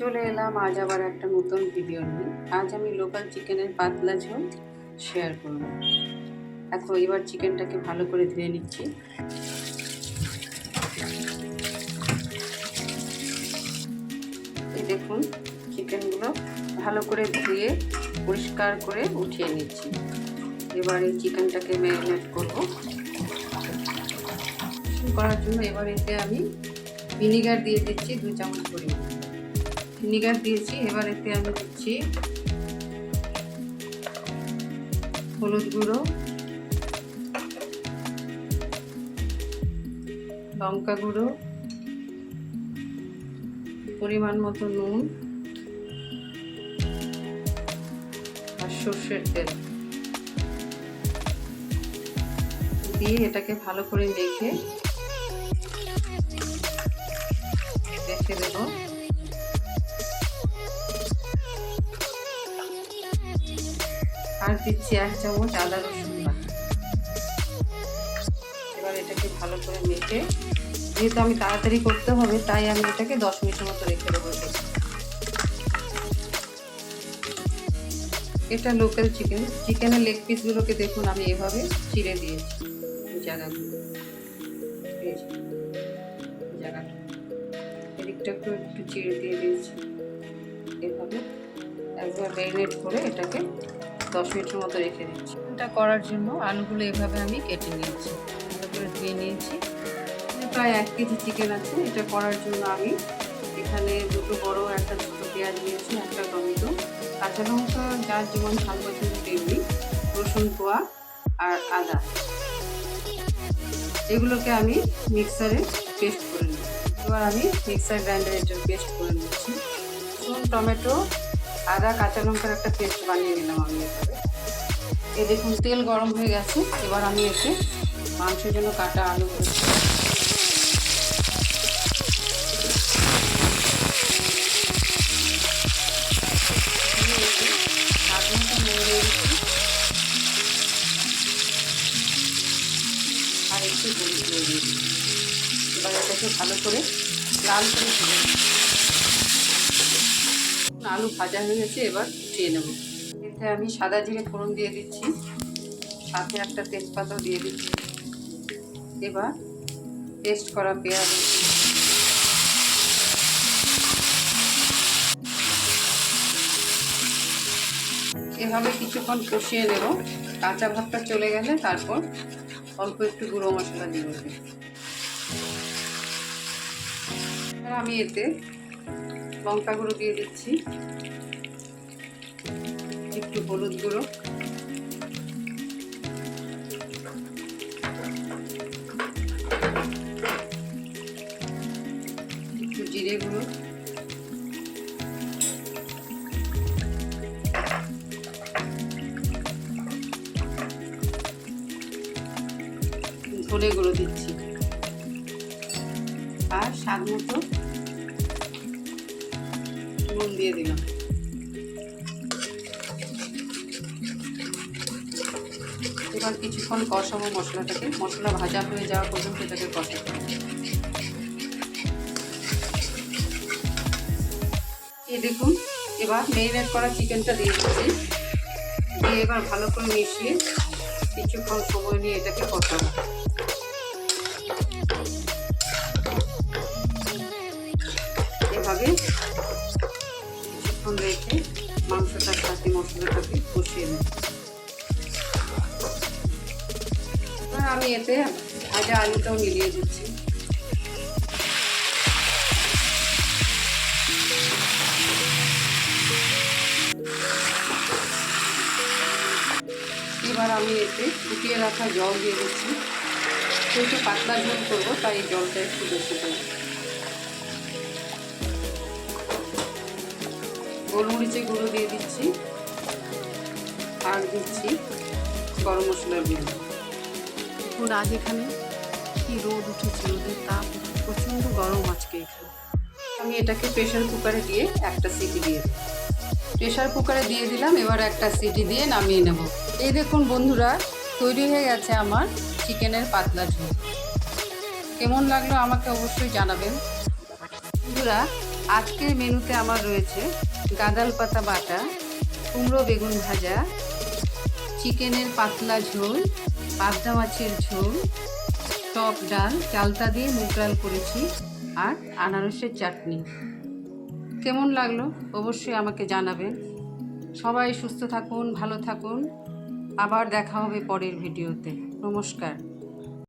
চলে এলাম আজ আবার একটা নতুন ভিডিও নিয়ে। আজ আমি লোকাল চিকেনের পাতলা ঝোল শেয়ার করব। দেখো এবার চিকেনটাকে ভালো করে ধুয়ে নিচ্ছি। এই দেখুন চিকেনগুলো ভালো করে ধুয়ে পরিষ্কার করে উঠিয়ে নিচ্ছি। এবার এই চিকেনটাকে ম্যারিনেট করব। করার জন্য এবার এতে আমি ভিনিগার দিয়ে দিচ্ছি 2 চামচ পরিমাণ। ভিনিগার দিয়েছি। এবার এতে আমি দিচ্ছি হলুদ গুঁড়ো, লঙ্কা গুঁড়ো, পরিমাণ মতো নুন আর সর্ষের তেল দিয়ে এটাকে ভালো করে রেখে দেব। আর দিচ্ছি 1 চামচ আদা রসুন বাটা। এবার এটাকে ভালো করে মেখে, যেহেতু আমি তাড়াতাড়ি করতে হবে তাই আমি এটাকে 10 মিনিটের মতো রেখে দেবো। এটা লোকাল চিকেনের লেগ পিসগুলোকে দেখুন আমি এভাবে চিড়ে দিয়েছি। জায়গাগুলো জায়গাটা এদিকটা একটু চিড়ে দিয়ে দিয়েছি। এভাবে একবার ম্যারিনেট করে এটাকে 10 মিনিটের মতো রেখে দিচ্ছি। এটা করার জন্য আলুগুলো এভাবে আমি কেটে নিয়েছি, ভালো করে ধুয়ে নিয়েছি। প্রায় 1 কেজি চিকেন আছে। এটা করার জন্য আমি এখানে 2 বড় একটা ছোট পেঁয়াজ নিয়েছি, একটা টমেটো, কাঁচা লঙ্কা যার যেমন ঝাল পছন্দ তেমনি, রসুন কোয়া আর আদা, এগুলোকে আমি মিক্সারে পেস্ট করে নিই। এবার আমি মিক্সার গ্রাইন্ডারে এটা পেস্ট করে নিচ্ছি। রসুন, টমেটো, আদা, কাঁচা লঙ্কার একটা পেস্ট বানিয়ে নিলাম আমি এভাবে। এই দেখুন তেল গরম হয়ে গেছে। এবার আমি এতে মাংসের জন্য কাটা আলুগুলো আর একটু হলুদ দিয়ে দিই। এবার এটাকে ভালো করে লাল করে ভেজে নেব। আলু ভাজা হয়ে গেছে, এবার উঠিয়ে নেব। এতে আমি সাদা জিরে ফোড়ন দিয়ে দিচ্ছি, সাথে একটা তেজপাতাও দিয়ে দিচ্ছি। এবার পেস্ট করা পেঁয়াজ এভাবে কিছুক্ষণ কষিয়ে নেব। কাঁচা ভাবটা চলে গেলে তারপর অল্প একটু গুঁড়ো মশলা দিব। আমি এতে লঙ্কা গুঁড়ো দিয়ে দিচ্ছি, একটু হলুদ গুঁড়ো, একটু জিরে গুঁড়ো, ধনে গুঁড়ো দিচ্ছি আর স্বাদ মতো নুন দিয়ে দিলাম। এবার কিছুক্ষণ কষাবো মশলাটাকে। মশলা ভাজা হয়ে যাওয়া পর্যন্ত এটাকে কষাবো। এই দেখুন এবার ম্যারিনেট করা চিকেনটা দিয়ে দিচ্ছি। দিয়ে এবার ভালো করে মিশিয়ে কিছুক্ষণ সময় নিয়ে এটাকে কষাবো। এভাবে কিছুক্ষণ রেখে মাংসটার সাথে মশলাটাকে কষিয়ে নেব। এবার আমি এতে ভাজা আলুটাও মিলিয়ে দিচ্ছি। এবার আমি এতে ফুটিয়ে রাখা জল দিয়ে দিচ্ছি। যেহেতু পাতলা ঝোল করবো তাই এই জলটা একটু বেশি দেবো। গোলমরিচের গুঁড়ো দিয়ে দিচ্ছি আর দিচ্ছি গরম মশলার গুঁড়ো। দেখুন আজ এখানে কি রোদ উঠেছে, রোদের তাপ প্রচণ্ড গরম আজকে এখানে। আমি এটাকে প্রেশার কুকারে দিয়ে একটা সিটি দিয়ে দিই। প্রেশার কুকারে দিয়ে দিলাম। এবার একটা সিটি দিয়ে নামিয়ে নেব। এই দেখুন বন্ধুরা তৈরি হয়ে গেছে আমার চিকেনের পাতলা ঝোল। কেমন লাগলো আমাকে অবশ্যই জানাবেন। বন্ধুরা আজকের মেনুতে আমার রয়েছে গাঁদাল পাতা বাটা, কুমড়ো বেগুন ভাজা, চিকেনের পাতলা ঝোল, পাবদা মাছের ঝোল, টক ডাল, চালতা দিয়ে মুগ ডাল করেছি, আর আনারসের চাটনি। কেমন লাগলো অবশ্যই আমাকে জানাবেন। সবাই সুস্থ থাকুন, ভালো থাকুন। আবার দেখা হবে পরের ভিডিওতে। নমস্কার।